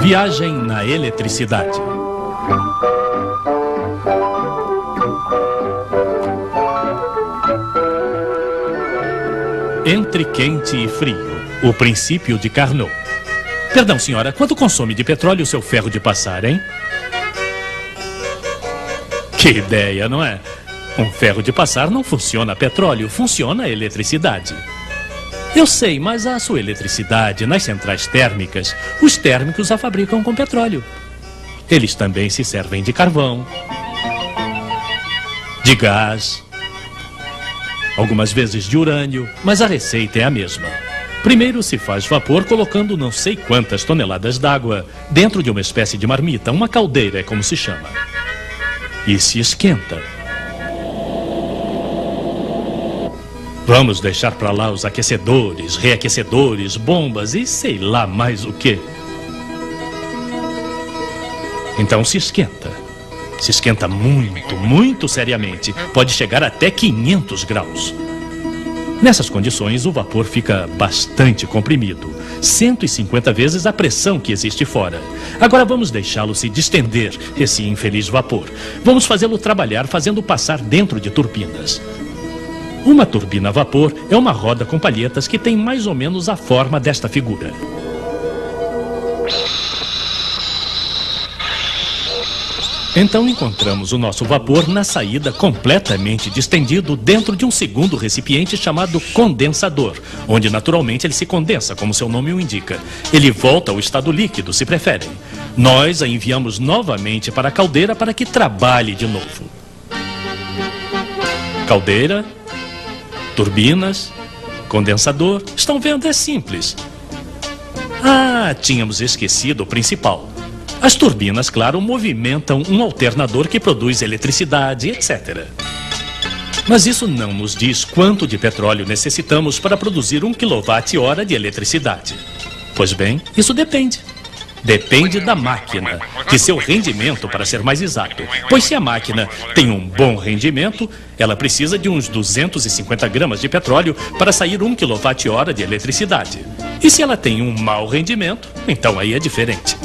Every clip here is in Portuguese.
Viagem na eletricidade. Entre quente e frio, o princípio de Carnot. Perdão, senhora, quanto consome de petróleo o seu ferro de passar, hein? Que ideia, não é? Um ferro de passar não funciona a petróleo, funciona a eletricidade. Eu sei, mas a sua eletricidade nas centrais térmicas, os térmicos a fabricam com petróleo. Eles também se servem de carvão, de gás, algumas vezes de urânio, mas a receita é a mesma. Primeiro se faz vapor colocando não sei quantas toneladas d'água dentro de uma espécie de marmita, uma caldeira é como se chama. E se esquenta. Vamos deixar para lá os aquecedores, reaquecedores, bombas e sei lá mais o quê. Então se esquenta. Se esquenta muito, muito seriamente. Pode chegar até 500 graus. Nessas condições, o vapor fica bastante comprimido. 150 vezes a pressão que existe fora. Agora vamos deixá-lo se distender, esse infeliz vapor. Vamos fazê-lo trabalhar fazendo passar dentro de turbinas. Uma turbina a vapor é uma roda com palhetas que tem mais ou menos a forma desta figura. Então encontramos o nosso vapor na saída completamente distendido dentro de um segundo recipiente chamado condensador, onde naturalmente ele se condensa, como seu nome o indica. Ele volta ao estado líquido, se preferem. Nós a enviamos novamente para a caldeira para que trabalhe de novo. Caldeira, turbinas, condensador. Estão vendo? É simples. Ah, tínhamos esquecido o principal. As turbinas, claro, movimentam um alternador que produz eletricidade, etc. Mas isso não nos diz quanto de petróleo necessitamos para produzir 1 kWh de eletricidade. Pois bem, isso depende. Depende da máquina, de seu rendimento, para ser mais exato. Pois se a máquina tem um bom rendimento, ela precisa de uns 250 gramas de petróleo para sair 1 kWh de eletricidade. E se ela tem um mau rendimento, então aí é diferente.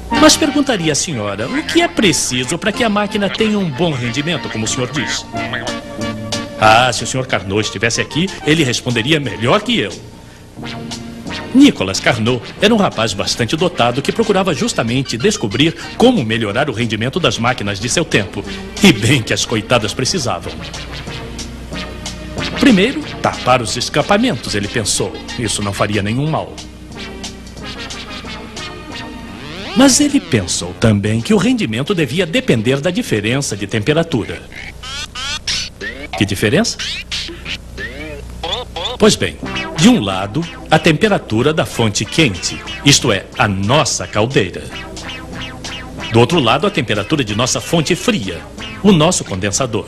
Mas perguntaria à senhora, o que é preciso para que a máquina tenha um bom rendimento, como o senhor diz? Ah, se o senhor Carnot estivesse aqui, ele responderia melhor que eu. Nicolas Carnot era um rapaz bastante dotado que procurava justamente descobrir como melhorar o rendimento das máquinas de seu tempo. E bem que as coitadas precisavam. Primeiro, tapar os escapamentos, ele pensou. Isso não faria nenhum mal. Mas ele pensou também que o rendimento devia depender da diferença de temperatura. Que diferença? Pois bem, de um lado, a temperatura da fonte quente, isto é, a nossa caldeira. Do outro lado, a temperatura de nossa fonte fria, o nosso condensador.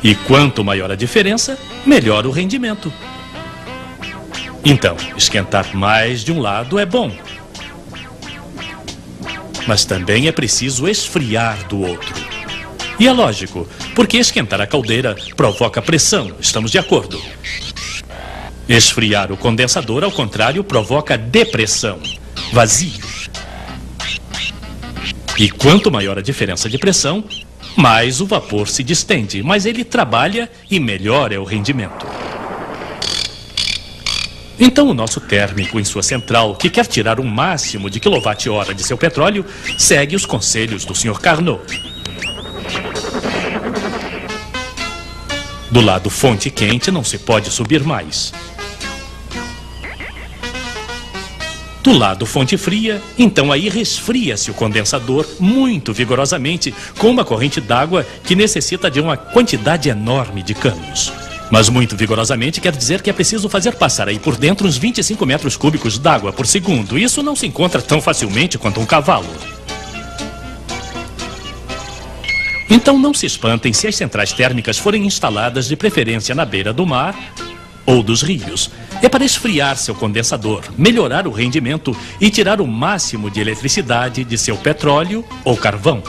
E quanto maior a diferença, melhor o rendimento. Então, esquentar mais de um lado é bom. Mas também é preciso esfriar do outro. E é lógico, porque esquentar a caldeira provoca pressão, estamos de acordo. Esfriar o condensador, ao contrário, provoca depressão, vazio. E quanto maior a diferença de pressão, mais o vapor se distende, mais ele trabalha e melhor é o rendimento. Então o nosso térmico em sua central, que quer tirar o máximo de quilowatt-hora de seu petróleo, segue os conselhos do Sr. Carnot. Do lado fonte quente não se pode subir mais. Do lado fonte fria, então aí resfria-se o condensador muito vigorosamente com uma corrente d'água que necessita de uma quantidade enorme de canos. Mas muito vigorosamente quer dizer que é preciso fazer passar aí por dentro uns 25 metros cúbicos d'água por segundo. Isso não se encontra tão facilmente quanto um cavalo. Então não se espantem se as centrais térmicas forem instaladas de preferência na beira do mar ou dos rios. É para esfriar seu condensador, melhorar o rendimento e tirar o máximo de eletricidade de seu petróleo ou carvão.